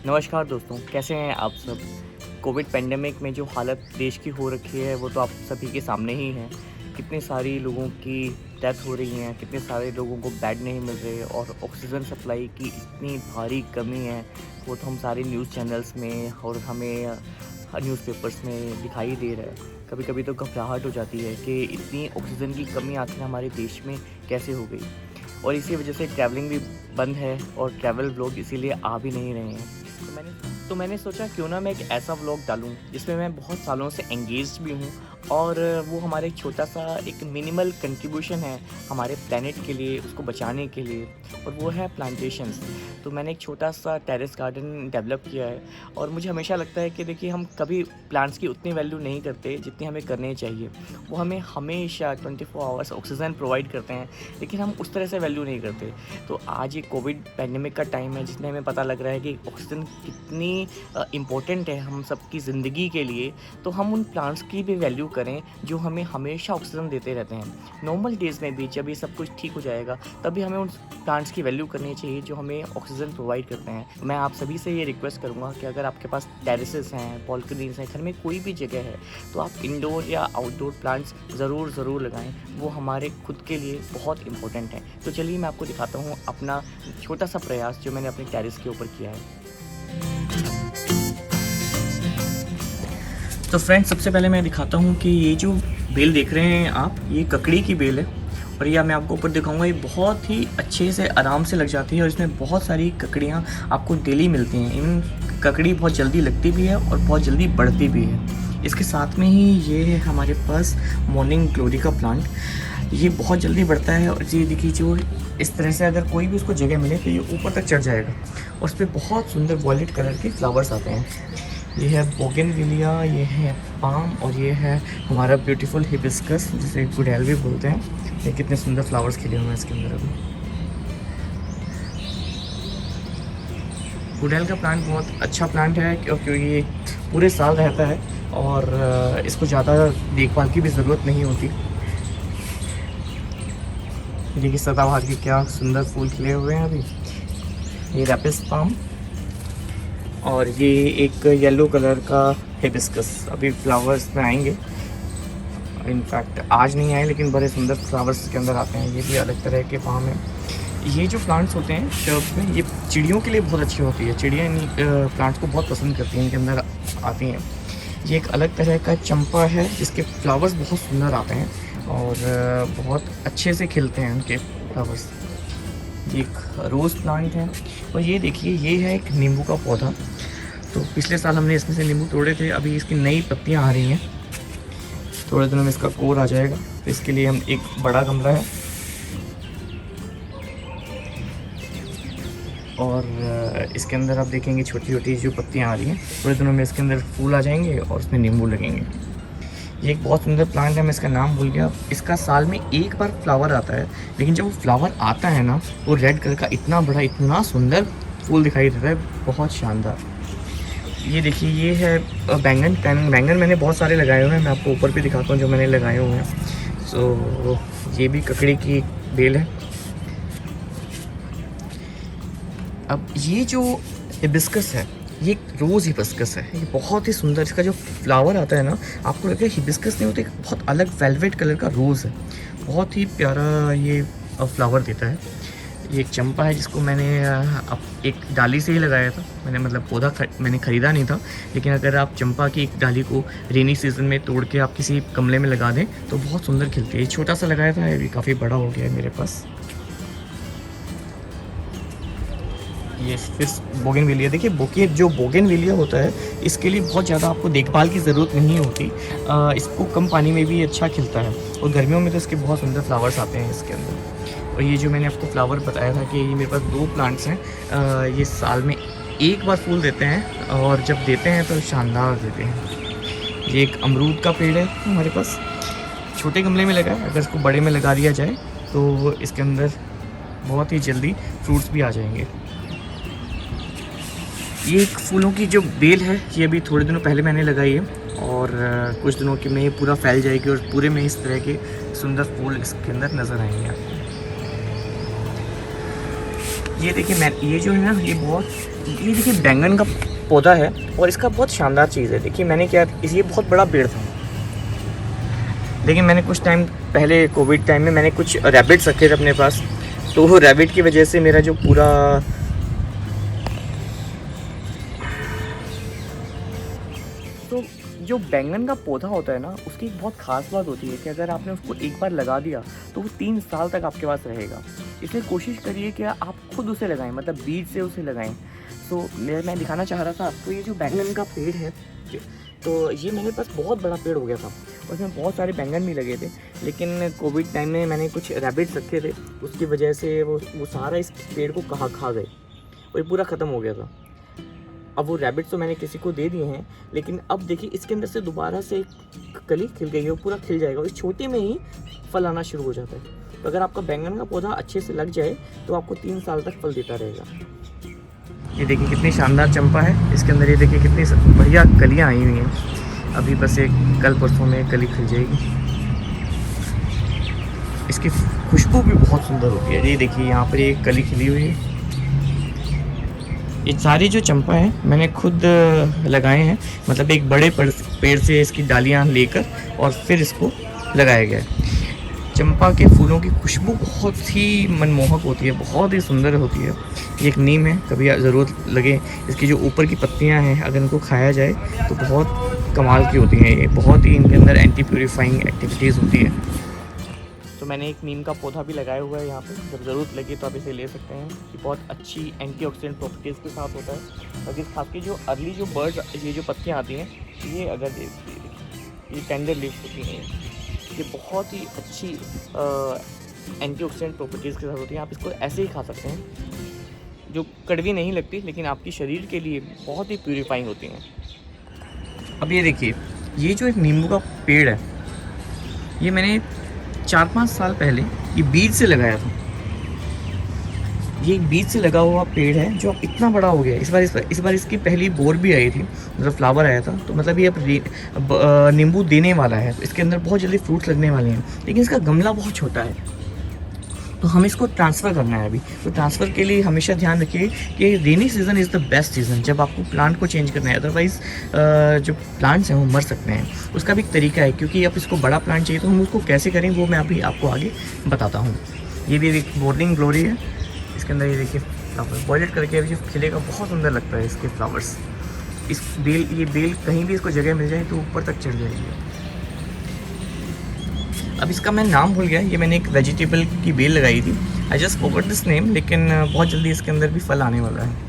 नमस्कार दोस्तों, कैसे हैं आप सब। कोविड पेंडेमिक में जो हालत देश की हो रखी है वो तो आप सभी के सामने ही है। कितने सारी लोगों की डेथ हो रही हैं, कितने सारे लोगों को बेड नहीं मिल रहे और ऑक्सीजन सप्लाई की इतनी भारी कमी है। वो तो हम सारे न्यूज़ चैनल्स में और हमें न्यूज़पेपर्स में दिखाई दे रहा है। कभी कभी तो घबराहट हो जाती है कि इतनी ऑक्सीजन की कमी आखिर हमारे देश में कैसे हो गई। और इसी वजह से ट्रैवलिंग भी बंद है और ट्रैवल व्लॉग इसीलिए आ भी नहीं रहे हैं। तो मैंने सोचा क्यों ना मैं एक ऐसा व्लॉग डालूं जिसमें मैं बहुत सालों से एंगेज्ड भी हूं और वो हमारे छोटा सा एक मिनिमल कंट्रीब्यूशन है हमारे प्लेनेट के लिए, उसको बचाने के लिए, और वो है प्लांटेशंस। तो मैंने एक छोटा सा टेरेस गार्डन डेवलप किया है और मुझे हमेशा लगता है कि देखिए, हम कभी प्लांट्स की उतनी वैल्यू नहीं करते जितनी हमें करनी चाहिए। वो हमें हमेशा 24 आवर्स ऑक्सीजन प्रोवाइड करते हैं, लेकिन हम उस तरह से वैल्यू नहीं करते। तो आज ये कोविड पैंडेमिक का टाइम है जिसमें हमें पता लग रहा है कि ऑक्सीजन कितनी इम्पोर्टेंट है हम सबकी ज़िंदगी के लिए। तो हम उन प्लांट्स की भी वैल्यू करें जो हमें हमेशा ऑक्सीजन देते रहते हैं। नॉर्मल डेज़ में भी जब ये सब कुछ ठीक हो जाएगा तभी हमें उन प्लांट्स की वैल्यू करनी चाहिए जो हमें ऑक्सीजन प्रोवाइड करते हैं। मैं आप सभी से ये रिक्वेस्ट करूँगा कि अगर आपके पास टेरेसेस हैं, बालकनीज़ हैं, घर में कोई भी जगह है, तो आप इंडोर या आउटडोर प्लांट्स ज़रूर लगाएं। वो हमारे खुद के लिए बहुत इंपॉर्टेंट है। तो चलिए मैं आपको दिखाता हूँ अपना छोटा सा प्रयास जो मैंने अपने टेरेस के ऊपर किया है। तो फ्रेंड्स, सबसे पहले मैं दिखाता हूँ कि ये जो बेल देख रहे हैं आप, ये ककड़ी की बेल है और ये मैं आपको ऊपर दिखाऊंगा। ये बहुत ही अच्छे से आराम से लग जाती है और इसमें बहुत सारी ककड़ियाँ आपको डेली मिलती हैं। इवन ककड़ी बहुत जल्दी लगती भी है और बहुत जल्दी बढ़ती भी है। इसके साथ में ही ये है हमारे पास मॉर्निंग ग्लोरी का प्लांट। ये बहुत जल्दी बढ़ता है और ये देखिए, जो इस तरह से अगर कोई भी उसको जगह मिले तो ये ऊपर तक चढ़ जाएगा और उस पर बहुत सुंदर वॉयलेट कलर के फ्लावर्स आते हैं। ये है बोगनविलिया, ये है पाम और ये है हमारा ब्यूटीफुल हिबिस्कस, जिसे गुड़ैल भी बोलते हैं। ये कितने सुंदर फ्लावर्स खिले हुए हैं इसके अंदर अभी। गुड़ैल का प्लांट बहुत अच्छा प्लांट है क्योंकि ये पूरे साल रहता है और इसको ज़्यादा देखभाल की भी ज़रूरत नहीं होती। देखिए सदाबहार के क्या सुंदर फूल खिले हुए हैं अभी। ये रैपिस पाम और ये एक येलो कलर का हिबिस्कस, अभी फ्लावर्स में आएंगे। इनफैक्ट आज नहीं आए लेकिन बड़े सुंदर फ्लावर्स के अंदर आते हैं। ये भी अलग तरह के पाम है। ये जो प्लांट्स होते हैं शर्ब में, ये चिड़ियों के लिए बहुत अच्छी होती है। चिड़ियाँ इन प्लांट्स को बहुत पसंद करती हैं, इनके अंदर आती हैं। ये एक अलग तरह का चंपा है जिसके फ्लावर्स बहुत सुंदर आते हैं और बहुत अच्छे से खिलते हैं उनके फ्लावर्स। ये एक रोज़ प्लांट है और ये देखिए, ये है एक नींबू का पौधा। तो पिछले साल हमने इसमें से नींबू तोड़े थे, अभी इसकी नई पत्तियां आ रही हैं। थोड़े दिनों में इसका कोर आ जाएगा, तो इसके लिए हम एक बड़ा गमला है और इसके अंदर आप देखेंगे छोटी छोटी जो पत्तियां आ रही हैं। थोड़े दिनों में इसके अंदर फूल आ जाएंगे और उसमें नींबू लगेंगे। ये एक बहुत सुंदर प्लांट है, मैं इसका नाम भूल गया। इसका साल में एक बार फ्लावर आता है, लेकिन जब वो फ्लावर आता है ना, वो रेड कलर का इतना बड़ा, इतना सुंदर फूल दिखाई देता है, बहुत शानदार। ये देखिए, ये है बैंगन मैंने बहुत सारे लगाए हुए हैं। मैं आपको ऊपर भी दिखाता हूँ जो मैंने लगाए हुए हैं। सो ये भी ककड़ी की बेल है। अब ये जो हिबिस्कस है, ये रोज़ हिबिस्कस है। ये बहुत ही सुंदर, इसका जो फ्लावर आता है ना, आपको लगेगा हिबिस्कस नहीं होता, एक बहुत अलग वेलवेट कलर का रोज़ है। बहुत ही प्यारा ये फ्लावर देता है। ये एक चंपा है जिसको मैंने अब एक डाली से ही लगाया था। मैंने मतलब पौधा मैंने ख़रीदा नहीं था, लेकिन अगर आप चंपा की एक डाली को रेनी सीज़न में तोड़ के आप किसी गमले में लगा दें तो बहुत सुंदर खिलती है। छोटा सा लगाया था, ये भी काफ़ी बड़ा हो गया है मेरे पास। ये फिर बोगनविलिया, देखिए जो बोगनविलिया होता है, इसके लिए बहुत ज़्यादा आपको देखभाल की ज़रूरत नहीं होती। इसको कम पानी में भी अच्छा खिलता है और गर्मियों में तो इसके बहुत सुंदर फ्लावर्स आते हैं इसके अंदर। और ये जो मैंने आपको फ्लावर बताया था कि ये मेरे पास 2 प्लांट्स हैं, ये साल में एक बार फूल देते हैं और जब देते हैं तो शानदार देते हैं। ये एक अमरूद का पेड़ है हमारे पास, छोटे गमले में लगा है। अगर इसको बड़े में लगा दिया जाए तो इसके अंदर बहुत ही जल्दी फ्रूट्स भी आ जाएंगे। ये एक फूलों की जो बेल है, ये अभी थोड़े दिनों पहले मैंने लगाई है और कुछ दिनों के में ये पूरा फैल जाएगी और पूरे में इस तरह के सुंदर फूल इसके अंदर नज़र आएंगे आपको। ये देखिए, मैं ये जो है ना, ये बहुत ये देखिए बैंगन का पौधा है और इसका बहुत शानदार चीज़ है। देखिए मैंने क्या, ये बहुत बड़ा पेड़ था, लेकिन मैंने कुछ टाइम पहले कोविड टाइम में मैंने कुछ रैबिट्स रखे थे अपने पास, तो वो रैबिट की वजह से मेरा जो पूरा तो जो बैंगन का पौधा होता है ना, उसकी एक बहुत ख़ास बात होती है कि अगर आपने उसको एक बार लगा दिया तो वो 3 साल तक आपके पास रहेगा। इसलिए कोशिश करिए कि आप खुद उसे लगाएं, मतलब बीज से उसे लगाएं। तो मैं दिखाना चाह रहा था आपको ये जो बैंगन का पेड़ है, तो ये मेरे पास बहुत बड़ा पेड़ हो गया था और इसमें बहुत सारे बैंगन भी लगे थे, लेकिन कोविड टाइम में मैंने कुछ रैबिट्स रखे थे, उसकी वजह से वो सारा इस पेड़ को खा गए और ये पूरा ख़त्म हो गया था। अब वो रैबिट्स तो मैंने किसी को दे दिए हैं, लेकिन अब देखिए इसके अंदर से दोबारा से एक कली खिल गई है, वो पूरा खिल जाएगा और इस छोटे में ही फल आना शुरू हो जाता है। तो अगर आपका बैंगन का पौधा अच्छे से लग जाए तो आपको 3 साल तक फल देता रहेगा। ये देखिए कितनी शानदार चंपा है, इसके अंदर ये देखिए कितनी बढ़िया कलियाँ आई हुई हैं। अभी बस एक कल परसों में कली खिल जाएगी। इसकी खुशबू भी बहुत सुंदर होती है। ये देखिए यहाँ पर एक कली खिली हुई है। ये सारी जो चंपा है मैंने खुद लगाए हैं, मतलब एक बड़े पेड़ से इसकी डालियाँ लेकर और फिर इसको लगाया गया है। चंपा के फूलों की खुशबू बहुत ही मनमोहक होती है, बहुत ही सुंदर होती है। ये एक नीम है, कभी ज़रूरत लगे। इसकी जो ऊपर की पत्तियां हैं अगर इनको खाया जाए तो बहुत कमाल की होती हैं। ये बहुत ही इनके अंदर एंटी प्यूरीफाइंग एक्टिविटीज़ होती है। तो मैंने एक नीम का पौधा भी लगाया हुआ है यहाँ पे, जब ज़रूरत लगे तो आप इसे ले सकते हैं। ये बहुत अच्छी एंटीऑक्सीडेंट प्रॉपर्टीज़ के साथ होता है। बाकी खासकर जो अर्ली जो बर्ड, ये जो पत्तियाँ आती हैं, ये अगर ये टेंडर लीव्स होती हैं, ये बहुत ही अच्छी एंटीऑक्सीडेंट प्रॉपर्टीज़ के साथ होती हैं। आप इसको ऐसे ही खा सकते हैं, जो कड़वी नहीं लगती, लेकिन आपकी शरीर के लिए बहुत ही प्यूरीफाइंग होती हैं। अब ये देखिए, ये जो एक नींबू का पेड़ है, ये मैंने 4-5 साल पहले ये बीज से लगाया था। ये एक बीज से लगा हुआ पेड़ है जो अब इतना बड़ा हो गया है। इस बार इसकी पहली बोर भी आई थी, मतलब फ्लावर आया था। तो मतलब ये अब नींबू देने वाला है, तो इसके अंदर बहुत जल्दी फ्रूट्स लगने वाले हैं। लेकिन इसका गमला बहुत छोटा है, तो हमें इसको ट्रांसफ़र करना है अभी। तो ट्रांसफ़र के लिए हमेशा ध्यान रखिए कि rainy season is the best season, जब आपको प्लांट को चेंज करना है। अदरवाइज़ जो प्लांट्स हैं वो मर सकते हैं। उसका भी एक तरीका है, क्योंकि अब इसको बड़ा प्लांट चाहिए, तो हम उसको कैसे करें वो मैं अभी आपको आगे बताता हूँ। ये भी एक मॉर्निंग ग्लोरी है, इसके अंदर ये देखिए फ्लावर वॉयलेट करके अभी जो खिलेगा, बहुत सुंदर लगता है इसके फ्लावर्स। ये बेल कहीं भी इसको जगह मिल जाए तो ऊपर तक चढ़ जाएगी। अब इसका मैं नाम भूल गया, ये मैंने एक वेजिटेबल की बेल लगाई थी, I just forgot this name, लेकिन बहुत जल्दी इसके अंदर भी फल आने वाला है।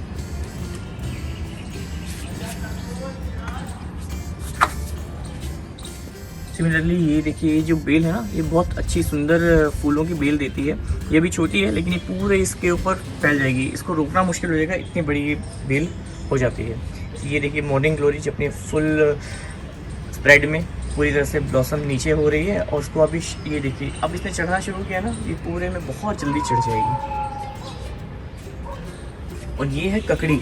सिमिलरली ये देखिए, ये जो बेल है ना, ये बहुत अच्छी सुंदर फूलों की बेल देती है। ये भी छोटी है, लेकिन ये पूरे इसके ऊपर फैल जाएगी, इसको रोकना मुश्किल हो जाएगा, इतनी बड़ी ये बेल हो जाती है। ये देखिए मॉर्निंग ग्लोरी अपने फुल स्प्रेड में पूरी तरह से ब्लॉसम नीचे हो रही है, और उसको अभी ये देखिए, अब इसने चढ़ना शुरू किया ना, ये पूरे में बहुत जल्दी चढ़ जाएगी। और ये है ककड़ी,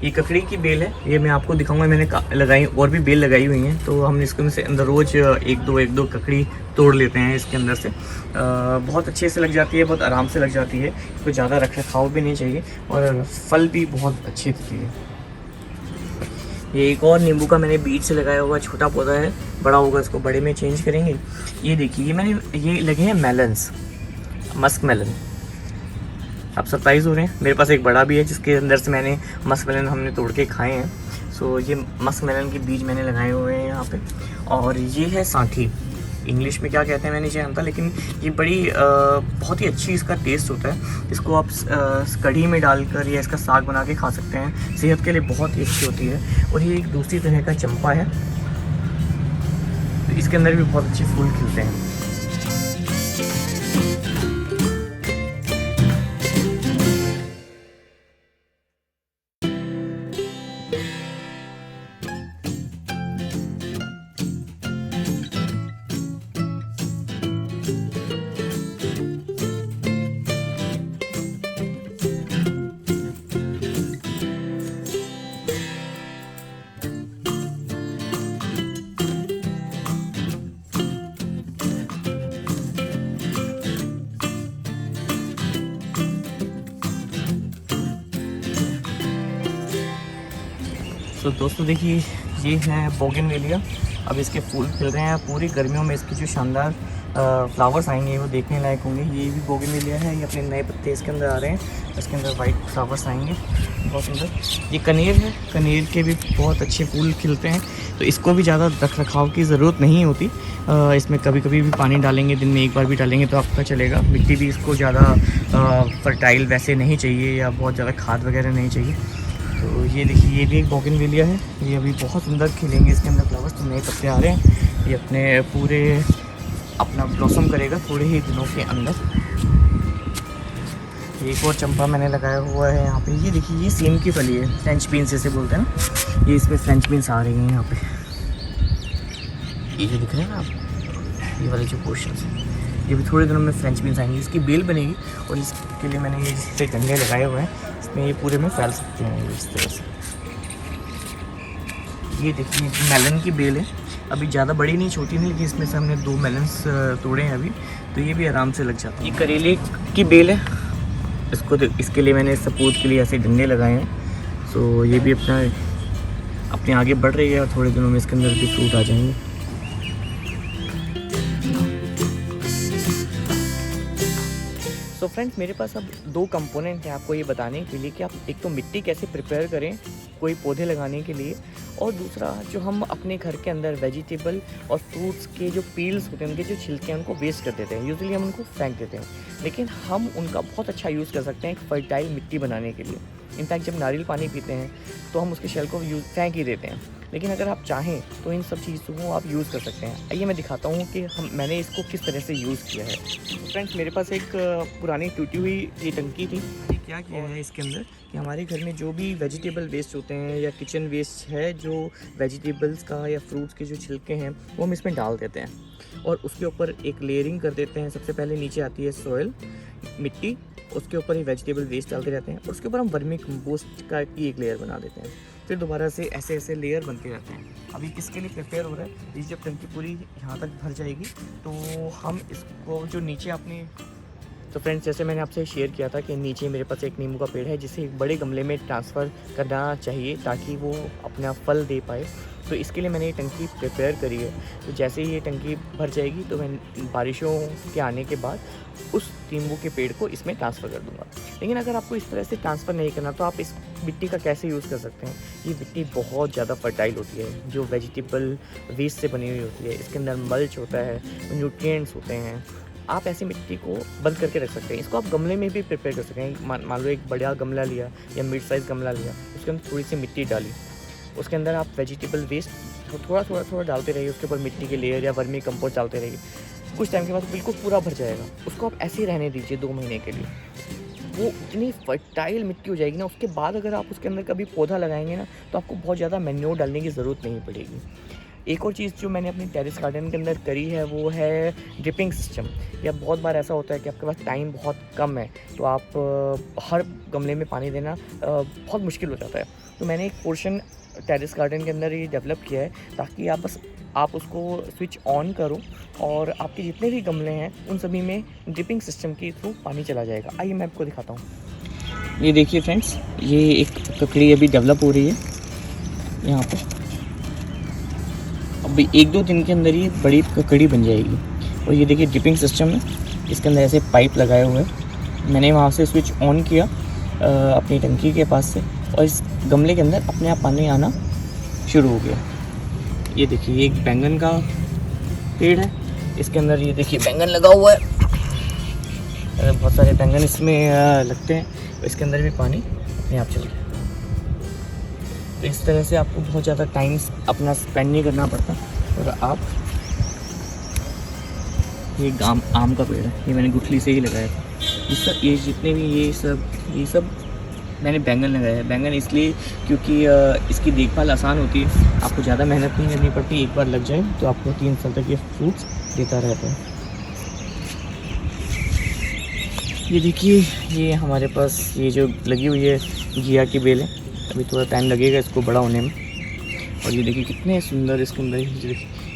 ये ककड़ी की बेल है, ये मैं आपको दिखाऊंगा। मैंने लगाई और भी बेल लगाई हुई हैं, तो हम इसके से अंदर रोज़ एक दो ककड़ी तोड़ लेते हैं इसके अंदर से। बहुत अच्छे से लग जाती है, बहुत आराम से लग जाती है, इसको ज़्यादा रख रखाव भी नहीं चाहिए, और फल भी बहुत अच्छी देती है। ये एक और नींबू का मैंने बीज से लगाया हुआ छोटा पौधा है, बड़ा होगा इसको बड़े में चेंज करेंगे। ये देखिए, ये लगे हैं मेलन्स, मस्क मेलन। आप सरप्राइज़ हो रहे हैं, मेरे पास एक बड़ा भी है जिसके अंदर से मैंने मस्क मेलन हमने तोड़ के खाए हैं। सो ये मस्क मेलन के बीज मैंने लगाए हुए हैं यहाँ पे। और ये है सांठी, इंग्लिश में क्या कहते हैं मैंने नहीं जानता, लेकिन ये बहुत ही अच्छी इसका टेस्ट होता है। इसको आप कढ़ी में डालकर या इसका साग बना के खा सकते हैं, सेहत के लिए बहुत ही अच्छी होती है। और ये एक दूसरी तरह का चंपा है, तो इसके अंदर भी बहुत अच्छे फूल खिलते हैं। सो दोस्तों देखिए, ये है बोगनवेलिया। अब इसके फूल खिल रहे हैं। पूरी गर्मियों में इसके जो शानदार फ्लावर्स आएंगे वो देखने लायक होंगे। ये भी बोगनवेलिया है, ये अपने नए पत्ते इसके अंदर आ रहे हैं। इसके अंदर वाइट फ्लावर्स आएंगे, बहुत सुंदर। ये कनेर है, कनेर के भी बहुत अच्छे फूल खिलते हैं। तो इसको भी ज़्यादा रख रखाव की ज़रूरत नहीं होती। इसमें कभी कभी भी पानी डालेंगे, दिन में एक बार भी डालेंगे तो आपका चलेगा। मिट्टी भी इसको ज़्यादा फर्टाइल वैसे नहीं चाहिए, या बहुत ज़्यादा खाद वगैरह नहीं चाहिए। तो ये देखिए, ये भी एक बोगनवेलिया है। ये अभी बहुत सुंदर खिलेंगे, इसके अंदर फ्लावर्स। तो नए पत्ते आ रहे हैं, ये अपने पूरे अपना ब्लॉसम करेगा थोड़े ही दिनों के अंदर। एक और चंपा मैंने लगाया हुआ है यहाँ पे। ये देखिए, ये सेम की फली है, फ्रेंच बीन्स जैसे बोलते हैं ना। ये इसमें फ्रेंच बीन्स आ रही हैं यहाँ पे। ये जो दिख रहे हैं ना आप, ये वाले जो पोर्शन है, ये भी थोड़े दिनों में फ्रेंच बीन्स आएंगी। इसकी बेल बनेगी और इसके लिए मैंने ये जिससे डंडे लगाए हुए हैं, इसमें ये पूरे में फैल सकते हैं इस तरह से। ये देखिए, मेलन की बेल है, अभी ज़्यादा बड़ी नहीं, छोटी नहीं, लेकिन इसमें से हमने 2 मेलन्स तोड़े हैं अभी, तो ये भी आराम से लग जाता है। ये करेले की बेल है, इसके लिए मैंने सपोर्ट के लिए ऐसे डंडे लगाए हैं। सो ये भी अपने आगे बढ़ रही है और थोड़े दिनों में इसके अंदर भी फ्रूट आ जाएंगे। सो फ्रेंड्स, मेरे पास अब 2 कंपोनेंट हैं आपको ये बताने के लिए कि आप एक तो मिट्टी कैसे प्रिपेयर करें कोई पौधे लगाने के लिए, और दूसरा जो हम अपने घर के अंदर वेजिटेबल और फ्रूट्स के जो पील्स होते हैं, उनके जो छिलके हैं, उनको वेस्ट कर देते हैं। यूजुअली हम उनको फेंक देते हैं, लेकिन हम उनका बहुत अच्छा यूज़ कर सकते हैं एक फर्टाइल मिट्टी बनाने के लिए। इनफैक्ट जब नारियल पानी पीते हैं तो हम उसके शेल को फेंक ही देते हैं, लेकिन अगर आप चाहें तो इन सब चीज़ों को आप यूज़ कर सकते हैं। आइए मैं दिखाता हूँ कि मैंने इसको किस तरह से यूज़ किया है। फ्रेंड्स, मेरे पास एक पुरानी टूटी हुई ये टंकी थी। क्या किया है इसके अंदर कि हमारे घर में जो भी वेजिटेबल वेस्ट होते हैं या किचन वेस्ट है, जो वेजिटेबल्स का या फ्रूट्स के जो छिलके हैं, वो हम इसमें डाल देते हैं और उसके ऊपर एक लेयरिंग कर देते हैं। सबसे पहले नीचे आती है सॉइल, मिट्टी, उसके ऊपर ही वेजिटेबल वेस्ट डालते रहते हैं और उसके ऊपर हम वर्मी कंपोस्ट का की एक लेयर बना देते हैं। फिर दोबारा से ऐसे ऐसे लेयर बनते रहते हैं। अभी किसके लिए प्रिपेयर हो रहा है, ये जब टंकी पूरी यहाँ तक भर जाएगी तो हम इसको जो नीचे अपने, तो फ्रेंड्स जैसे मैंने आपसे शेयर किया था कि नीचे मेरे पास एक नींबू का पेड़ है, जिसे एक बड़े गमले में ट्रांसफ़र करना चाहिए ताकि वो अपना फल दे पाए। तो इसके लिए मैंने ये टंकी प्रिपेयर करी है। तो जैसे ही ये टंकी भर जाएगी तो मैं बारिशों के आने के बाद उस नींबू के पेड़ को इसमें ट्रांसफ़र कर दूंगा। लेकिन अगर आपको इस तरह से ट्रांसफ़र नहीं करना तो आप इस मिट्टी का कैसे यूज़ कर सकते हैं। ये मिट्टी बहुत ज़्यादा फर्टाइल होती है, जो वेजिटेबल वेस्ट से बनी हुई होती है। इसके अंदर मल्च होता है, न्यूट्रिएंट्स होते हैं। आप ऐसी मिट्टी को बंद करके रख सकते हैं। इसको आप गमले में भी प्रिपेयर कर सकते हैं। मान लो एक बड़ा गमला लिया या मिड साइज़ गमला लिया, उसके अंदर थोड़ी सी मिट्टी डाली, उसके अंदर आप वेजिटेबल वेस्ट थोड़ा डालते रहिए, उसके ऊपर मिट्टी के लेयर या वर्मी कंपोस्ट डालते रहिए। कुछ टाइम के बाद बिल्कुल पूरा भर जाएगा। उसको आप ऐसे ही रहने दीजिए 2 महीने के लिए। वो इतनी फर्टाइल मिट्टी हो जाएगी ना, उसके बाद अगर आप उसके अंदर कभी पौधा लगाएंगे ना तो आपको बहुत ज़्यादा मैन्योर डालने की ज़रूरत नहीं पड़ेगी। एक और चीज़ जो मैंने अपनी टेरेस गार्डन के अंदर करी है वो है ड्रिपिंग सिस्टम। या बहुत बार ऐसा होता है कि आपके पास टाइम बहुत कम है तो आप हर गमले में पानी देना बहुत मुश्किल हो जाता है। तो मैंने एक पोर्शन टेरेस गार्डन के अंदर ये डेवलप किया है ताकि आप उसको स्विच ऑन करो और आपके जितने भी गमले हैं उन सभी में ड्रिपिंग सिस्टम के थ्रू पानी चला जाएगा। आइए मैं आपको दिखाता हूँ। ये देखिए फ्रेंड्स, ये एक ककड़ी अभी डेवलप हो रही है यहाँ पे। अभी 1-2 दिन के अंदर ये बड़ी ककड़ी बन जाएगी। और ये देखिए ड्रिपिंग सिस्टम है, इसके अंदर ऐसे पाइप लगाए हुए हैं। मैंने वहाँ से स्विच ऑन किया अपनी टंकी के पास से और इस गमले के अंदर अपने आप पानी आना शुरू हो गया। ये देखिए, ये एक बैंगन का पेड़ है, इसके अंदर ये देखिए बैंगन लगा हुआ है। बहुत सारे बैंगन इसमें लगते हैं, इसके अंदर भी पानी अपने आप चल रहा है। तो इस तरह से आपको बहुत ज़्यादा टाइम अपना स्पेंड नहीं करना पड़ता। और आप ये आम का पेड़ है, ये मैंने गुठली से ही लगाया था। ये जितने भी ये सब मैंने बैंगन लगाया है। बैंगन इसलिए क्योंकि इसकी देखभाल आसान होती है, आपको ज़्यादा मेहनत नहीं करनी पड़ती। एक बार लग जाए तो आपको 3 साल तक ये फ्रूट्स देता रहता है। ये देखिए, ये हमारे पास ये जो लगी हुई है घिया की बेल है, अभी थोड़ा टाइम लगेगा इसको बड़ा होने में। और ये देखिए कितने सुंदर इसके अंदर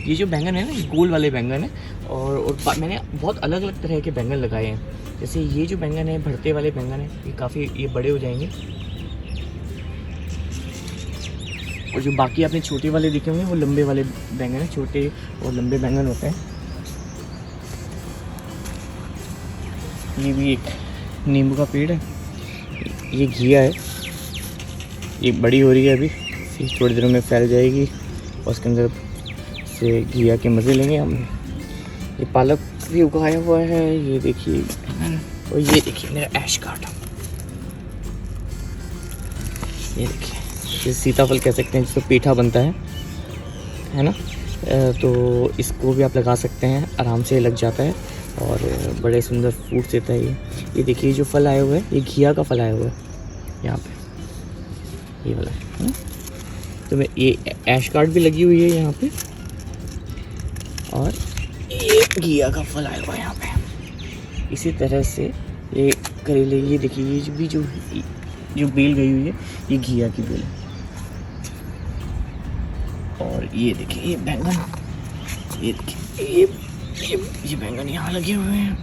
ये जो बैंगन है ना, ये गोल वाले बैंगन है। और मैंने बहुत अलग अलग तरह के बैंगन लगाए हैं। जैसे ये जो बैंगन है, भरते वाले बैंगन है, ये काफ़ी बड़े हो जाएंगे। और जो बाकी आपने छोटे वाले देखे होंगे वो लंबे वाले बैंगन हैं, छोटे और लंबे बैंगन होते हैं। ये भी एक नींबू का पेड़ है, ये घिया है, ये बड़ी हो रही है अभी, फिर थोड़ी देर में फैल जाएगी और उसके अंदर से घिया के मज़े लेंगे हम। ये पालक भी उगाया हुआ है, ये देखिए, और ये देखिए मेरा ऐश कार्ड, ये देखिए, ये सीताफल कह सकते हैं जिसको पेठा बनता है ना। तो इसको भी आप लगा सकते हैं, आराम से लग जाता है और बड़े सुंदर फ्रूट्स देता है ये देखिए जो फल आया हुआ है, ये घिया का फल आया हुआ है यहाँ पे, ये वाला है ना। तो मैं ये ऐश कार्ड भी लगी हुई है यहाँ पे, और ये घिया का फल आया हुआ है यहाँ पे। इसी तरह से ये करेले, ये देखिए, ये भी जो बेल गई हुई है, ये घिया की बेल है। और ये देखिए ये बैंगन, ये देखिए ये बैंगन यहाँ लगे हुए हैं।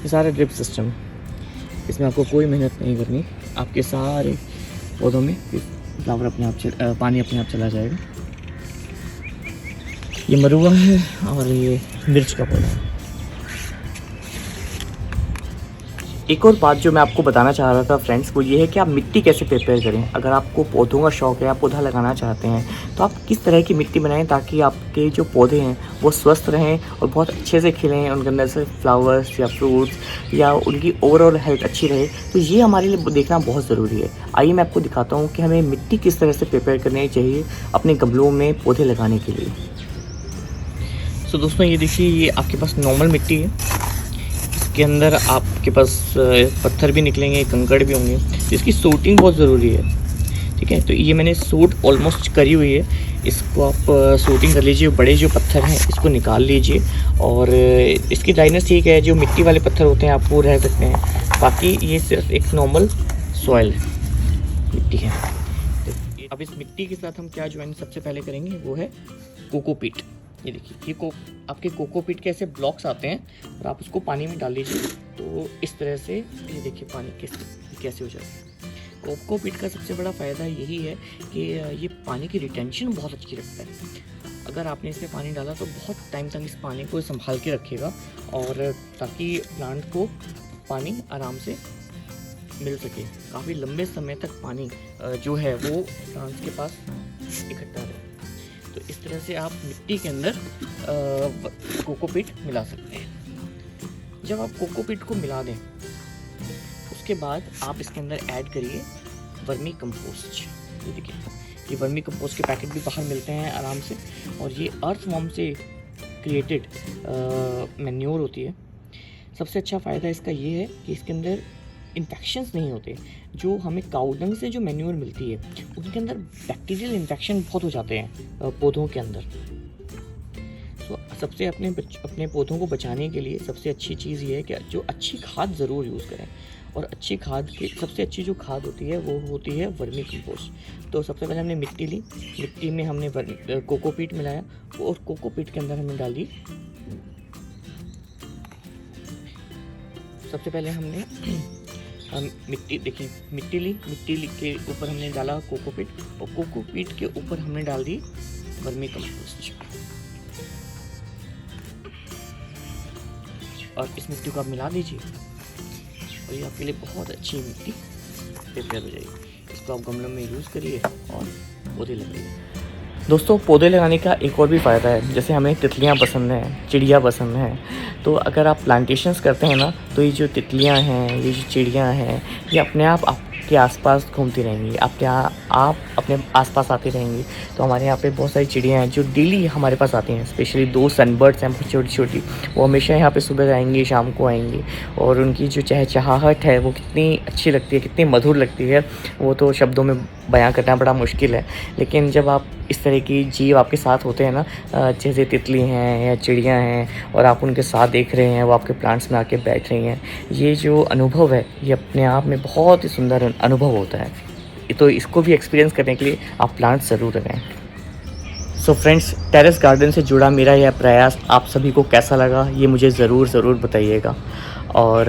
ये सारा ड्रिप सिस्टम, इसमें आपको कोई मेहनत नहीं करनी, आपके सारे पौधों में फ्लावर अपने आप पानी अपने आप चला जाएगा। ये मरुआ है और ये मिर्च का पौधा है। एक और बात जो मैं आपको बताना चाह रहा था फ्रेंड्स, वो ये है कि आप मिट्टी कैसे प्रिपेयर करें। अगर आपको पौधों का शौक़ है, आप पौधा लगाना चाहते हैं, तो आप किस तरह की मिट्टी बनाएं ताकि आपके जो पौधे हैं वो स्वस्थ रहें और बहुत अच्छे से खिलें, उनके अंदर से फ्लावर्स या फ्रूट्स या उनकी ओवरऑल हेल्थ अच्छी रहे। तो ये हमारे लिए देखना बहुत ज़रूरी है। आइए मैं आपको दिखाता हूँ कि हमें मिट्टी किस तरह से प्रिपेयर करनी चाहिए अपने गमलों में पौधे लगाने के लिए। तो दोस्तों ये देखिए, ये आपके पास नॉर्मल मिट्टी है, इसके अंदर आपके पास पत्थर भी निकलेंगे, कंकड़ भी होंगे, इसकी सोटिंग बहुत ज़रूरी है, ठीक है। तो ये मैंने सोट ऑलमोस्ट करी हुई है, इसको आप सोटिंग कर लीजिए। बड़े जो पत्थर हैं इसको निकाल लीजिए, और इसकी ड्राइनेस ठीक है, जो मिट्टी वाले पत्थर होते हैं आप वो रह सकते हैं, बाकी ये सिर्फ एक नॉर्मल सॉइल मिट्टी है। तो अब इस मिट्टी के साथ हम क्या ज्वाइन सबसे पहले करेंगे वो है कोकोपीट। ये देखिए, ये आपके कोकोपीट के ऐसे ब्लॉक्स आते हैं और आप उसको पानी में डाल लीजिए, तो इस तरह से ये देखिए पानी कैसे हो जाता है। कोकोपीट का सबसे बड़ा फ़ायदा यही है कि ये पानी की रिटेंशन बहुत अच्छी रखता है। अगर आपने इसमें पानी डाला तो बहुत टाइम तक इस पानी को संभाल के रखेगा, और ताकि प्लांट को पानी आराम से मिल सके, काफ़ी लंबे समय तक पानी जो है वो प्लांट्स के पास इकट्ठा रहे। तो इस तरह से आप मिट्टी के अंदर कोकोपीट मिला सकते हैं। जब आप कोकोपीट को मिला दें उसके बाद आप इसके अंदर ऐड करिए वर्मी कंपोस्ट। ये देखिए, ये वर्मी कंपोस्ट के पैकेट भी बाहर मिलते हैं आराम से, और ये अर्थवॉर्म से क्रिएटेड मैन्योर होती है। सबसे अच्छा फ़ायदा इसका ये है कि इसके अंदर इन्फेक्शंस नहीं होते। जो हमें काउडंग से जो मैन्योर मिलती है उनके अंदर बैक्टीरियल इन्फेक्शन बहुत हो जाते हैं पौधों के अंदर। तो सबसे अपने पौधों को बचाने के लिए सबसे अच्छी चीज़ ये है कि जो अच्छी खाद ज़रूर यूज़ करें, और अच्छी खाद की सबसे अच्छी जो खाद होती है वो होती है वर्मी कंपोस्ट। तो सबसे पहले हमने मिट्टी ली, मिट्टी में हमने कोकोपीट मिलाया, और कोकोपीट के अंदर हमने डाल दी, सबसे पहले हमने मिट्टी देखिए, मिट्टी ली के ऊपर हमने डाला कोकोपीट, और कोकोपीट के ऊपर हमने डाल दी वर्मी कंपोस्ट। और इस मिट्टी को आप मिला दीजिए, और ये आपके लिए बहुत अच्छी मिट्टी प्रिपेयर हो जाएगी। इसको आप गमलों में यूज़ करिए और पौधे लगाइए। दोस्तों, पौधे लगाने का एक और भी फ़ायदा है, जैसे हमें तितलियां पसंद हैं, चिड़िया पसंद हैं, तो अगर आप प्लांटेशंस करते हैं ना, तो ये जो तितलियां हैं, ये जो चिड़ियां हैं, ये अपने आप आपके आसपास घूमती रहेंगी, आप अपने आसपास आती रहेंगी। तो हमारे यहाँ पे बहुत सारी चिड़ियाँ हैं जो डेली हमारे पास आती हैं, स्पेशली 2 सनबर्ड्स हैं छोटी छोटी, वो हमेशा यहाँ पे सुबह आएंगी, शाम को आएंगी, और उनकी जो चहचहाहट है वो कितनी अच्छी लगती है, कितनी मधुर लगती है, वो तो शब्दों में बयां करना बड़ा मुश्किल है। लेकिन जब आप इस तरह की जीव आपके साथ होते हैं ना, जैसे तितली हैं या चिड़ियाँ हैं, और आप उनके साथ देख रहे हैं, वो आपके प्लांट्स में आके बैठ रही हैं, ये जो अनुभव है ये अपने आप में बहुत ही सुंदर अनुभव होता है। तो इसको भी एक्सपीरियंस करने के लिए आप प्लांट्स ज़रूर लगाएं। सो फ्रेंड्स, टेरेस गार्डन से जुड़ा मेरा यह प्रयास आप सभी को कैसा लगा, ये मुझे ज़रूर बताइएगा। और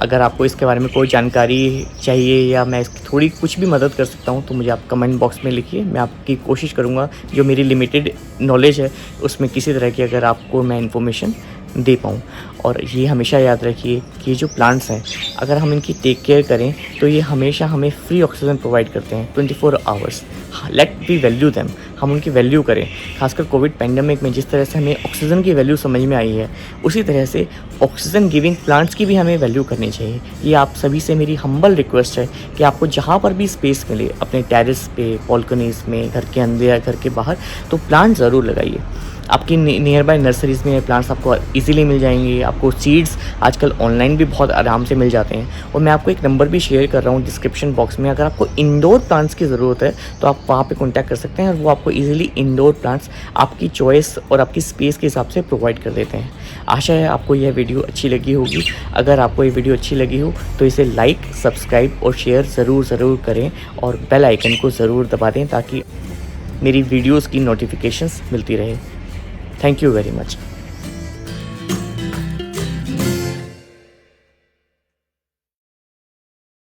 अगर आपको इसके बारे में कोई जानकारी चाहिए या मैं इसकी थोड़ी कुछ भी मदद कर सकता हूँ तो मुझे आप कमेंट बॉक्स में लिखिए। मैं आपकी कोशिश करूँगा जो मेरी लिमिटेड नॉलेज है उसमें किसी तरह की अगर आपको मैं इन्फॉर्मेशन दे पाऊँ। और ये हमेशा याद रखिए कि जो प्लांट्स हैं अगर हम इनकी टेक केयर करें तो ये हमेशा हमें फ्री ऑक्सीजन प्रोवाइड करते हैं 24 hours. Let we value them, हम उनकी वैल्यू करें। खासकर कोविड पैंडमिक में जिस तरह से हमें ऑक्सीजन की वैल्यू समझ में आई है उसी तरह से ऑक्सीजन गिविंग प्लांट्स की भी हमें वैल्यू करनी चाहिए। ये आप सभी से मेरी हम्बल रिक्वेस्ट है कि आपको जहाँ पर भी स्पेस मिले अपने टेरेस पे, बालकनीज़ में, घर के अंदर या घर के बाहर, तो प्लांट ज़रूर लगाइए। आपकी नियर बाय नर्सरीज़ में प्लांट्स आपको इजीली मिल जाएंगे। आपको सीड्स आजकल ऑनलाइन भी बहुत आराम से मिल जाते हैं। और मैं आपको एक नंबर भी शेयर कर रहा हूँ डिस्क्रिप्शन बॉक्स में। अगर आपको इंडोर प्लांट्स की ज़रूरत है तो आप वहाँ पे कॉन्टैक्ट कर सकते हैं और वो आपको इजीली इंडोर प्लांट्स आपकी चॉइस और आपकी स्पेस के हिसाब से प्रोवाइड कर देते हैं। आशा है आपको यह वीडियो अच्छी लगी होगी। अगर आपको ये वीडियो अच्छी लगी हो तो इसे लाइक, सब्सक्राइब और शेयर ज़रूर करें और बेल आइकन को ज़रूर दबा दें ताकि मेरी वीडियोज़ की नोटिफिकेशंस मिलती रहे। Thank you very much.